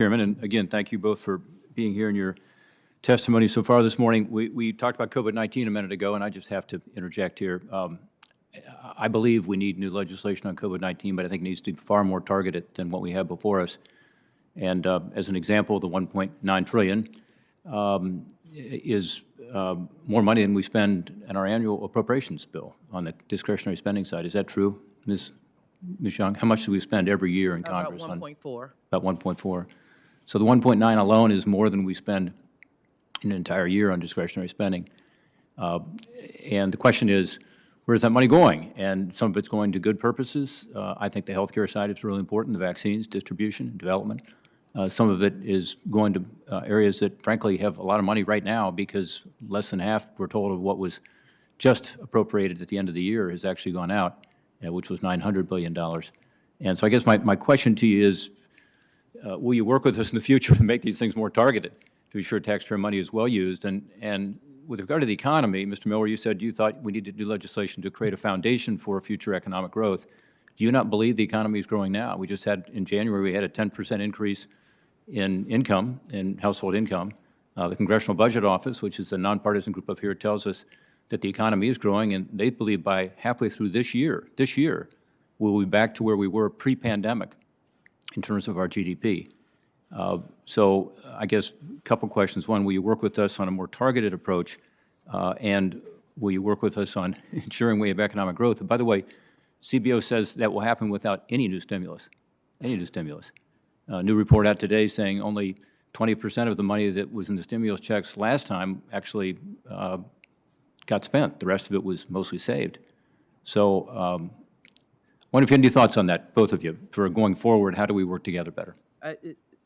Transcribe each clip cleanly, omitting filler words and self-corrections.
Chairman, and again, thank you both for being here in your testimony so far this morning. We talked about COVID-19 a minute ago, and I just have to interject here. I believe we need new legislation on COVID-19, but I think it needs to be far more targeted than what we have before us. And as an example, the $1.9 trillion is more money than we spend in our annual appropriations bill on the discretionary spending side. Is that true, Ms. Young? How much do we spend every year in Congress? About 1.4. About 1.4. So the 1.9 alone is more than we spend in an entire year on discretionary spending. And the question is, where's that money going? And some of it's going to good purposes. I think the healthcare side is really important, the vaccines, distribution, development. Some of it is going to areas that, frankly, have a lot of money right now because less than half, we're told, of what was just appropriated at the end of the year has actually gone out, which was $900 billion. And so I guess my question to you is, will you work with us in the future to make these things more targeted, to be sure taxpayer money is well used? And with regard to the economy, Mr. Miller, you said you thought we needed new legislation to create a foundation for future economic growth. Do you not believe the economy is growing now? We just had, in January, we had a 10% increase in income, in household income. The Congressional Budget Office, which is a nonpartisan group up here, tells us that the economy is growing, and they believe by halfway through this year, we'll be back to where we were pre-pandemic in terms of our GDP. So I guess a couple questions. One, will you work with us on a more targeted approach? And will you work with us on ensuring we have economic growth? And by the way, CBO says that will happen without any new stimulus, new report out today saying only 20% of the money that was in the stimulus checks last time actually got spent. The rest of it was mostly saved. So I wonder if you have any thoughts on that, both of you, for going forward. How do we work together better?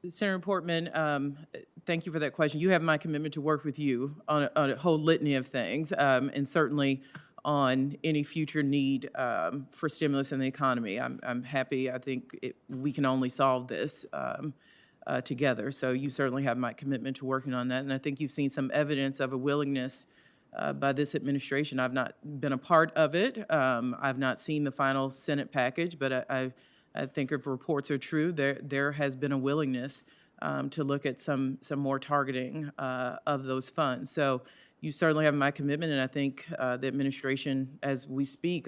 Senator Portman, thank you for that question. You have my commitment to work with you on a whole litany of things, and certainly on any future need for stimulus in the economy. I'm happy. I think we can only solve this together. So you certainly have my commitment to working on that. And I think you've seen some evidence of a willingness by this administration. I've not been a part of it. I've not seen the final Senate package, but I think if reports are true, there has been a willingness to look at some more targeting of those funds. So you certainly have my commitment, and I think the administration, as we speak,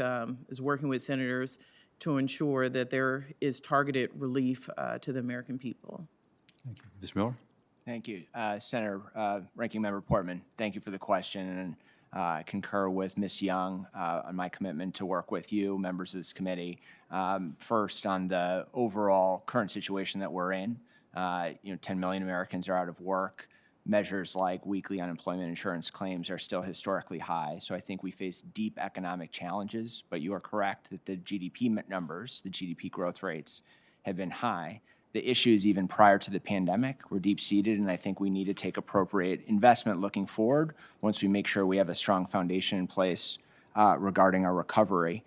is working with senators to ensure that there is targeted relief to the American people. Thank you. Mr. Miller? Thank you. Senator, Ranking Member Portman, thank you for the question, and I concur with Ms. Young on my commitment to work with you, members of this committee. First, on the overall current situation that we're in, 10 million Americans are out of work. Measures like weekly unemployment insurance claims are still historically high, so I think we face deep economic challenges, but you are correct that the GDP numbers, the GDP growth rates, have been high. The issues even prior to the pandemic were deep-seated, and I think we need to take appropriate investment looking forward once we make sure we have a strong foundation in place regarding our recovery.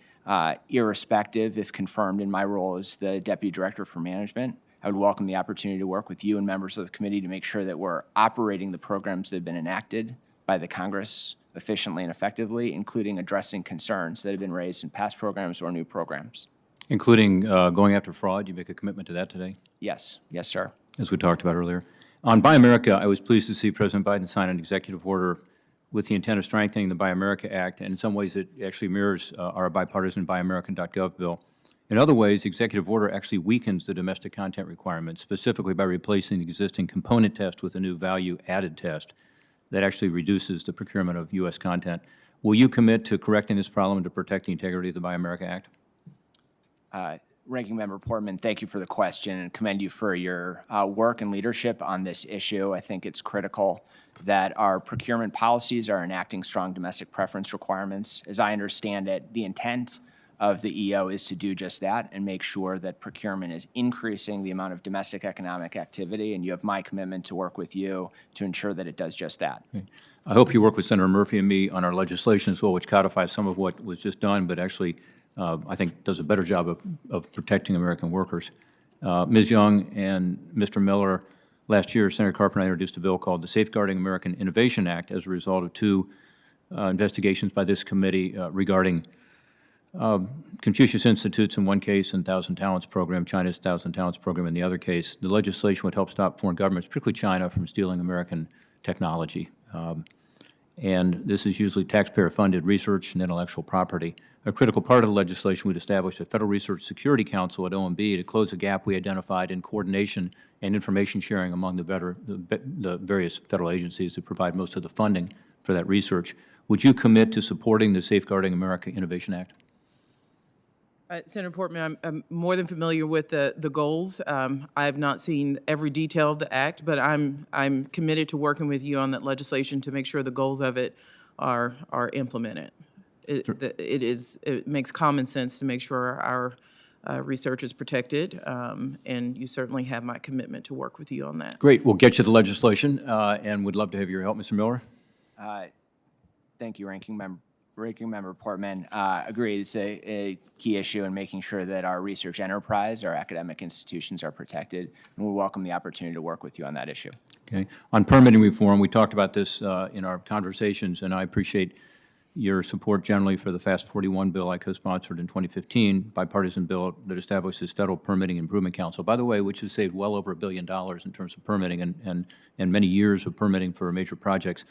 Irrespective, if confirmed in my role as the Deputy Director for Management, I would welcome the opportunity to work with you and members of the committee to make sure that we're operating the programs that have been enacted by the Congress efficiently and effectively, including addressing concerns that have been raised in past programs or new programs. Including going after fraud. You make a commitment to that today? Yes. Yes, sir. As we talked about earlier. On Buy America, I was pleased to see President Biden sign an executive order with the intent of strengthening the Buy America Act, and in some ways it actually mirrors our bipartisan BuyAmerican.gov bill. In other ways, the executive order actually weakens the domestic content requirements, specifically by replacing the existing component test with a new value-added test that actually reduces the procurement of U.S. content. Will you commit to correcting this problem and to protect the integrity of the Buy America Act? Ranking Member Portman, thank you for the question and commend you for your work and leadership on this issue. I think it's critical that our procurement policies are enacting strong domestic preference requirements. As I understand it, the intent of the EO is to do just that and make sure that procurement is increasing the amount of domestic economic activity, and you have my commitment to work with you to ensure that it does just that. Okay. I hope you work with Senator Murphy and me on our legislation as well, which codifies some of what was just done, but actually I think does a better job of protecting American workers. Ms. Young and Mr. Miller, last year, Senator Carper and I introduced a bill called the Safeguarding American Innovation Act as a result of two investigations by this committee regarding Confucius Institutes in one case and Thousand Talents program, China's Thousand Talents program in the other case, the legislation would help stop foreign governments, particularly China, from stealing American technology. And this is usually taxpayer-funded research and intellectual property. A critical part of the legislation would establish a Federal Research Security Council at OMB to close a gap we identified in coordination and information sharing among the various federal agencies that provide most of the funding for that research. Would you commit to supporting the Safeguarding America Innovation Act? Senator Portman, I'm more than familiar with the goals. I have not seen every detail of the act, but I'm committed to working with you on that legislation to make sure the goals of it are implemented. It makes common sense to make sure our research is protected, and you certainly have my commitment to work with you on that. Great. We'll get you the legislation, and would love to have your help, Mr. Miller. Thank you, Ranking Member Portman. Agreed. It's a key issue in making sure that our research enterprise, our academic institutions are protected, and we welcome the opportunity to work with you on that issue. Okay. On permitting reform, we talked about this in our conversations, and I appreciate your support generally for the FAST-41 bill I co-sponsored in 2015, bipartisan bill that establishes Federal Permitting Improvement Council, by the way, which has saved well over $1 billion in terms of permitting and many years of permitting for major projects.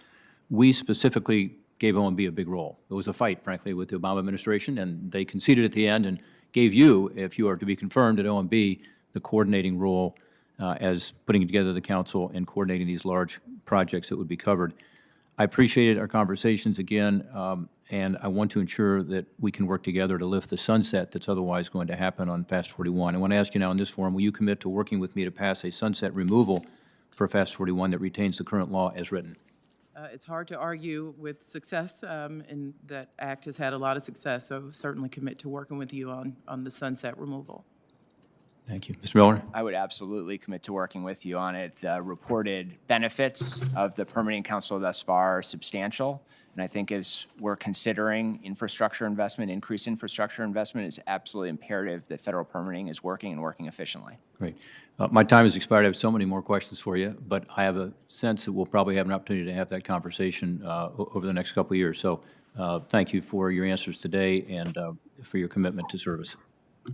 We specifically gave OMB a big role. It was a fight, frankly, with the Obama administration, and they conceded at the end and gave you, if you are to be confirmed at OMB, the coordinating role as putting together the council and coordinating these large projects that would be covered. I appreciated our conversations again, and I want to ensure that we can work together to lift the sunset that's otherwise going to happen on FAST-41. I want to ask you now in this forum, will you commit to working with me to pass a sunset removal for FAST-41 that retains the current law as written? It's hard to argue with success, and that act has had a lot of success, so certainly commit to working with you on the sunset removal. Thank you. Mr. Miller? I would absolutely commit to working with you on it. The reported benefits of the Permitting Council thus far are substantial, and I think as we're considering infrastructure investment, increased infrastructure investment, it's absolutely imperative that federal permitting is working and working efficiently. Great. My time has expired. I have so many more questions for you, but I have a sense that we'll probably have an opportunity to have that conversation over the next couple of years. So thank you for your answers today and for your commitment to service.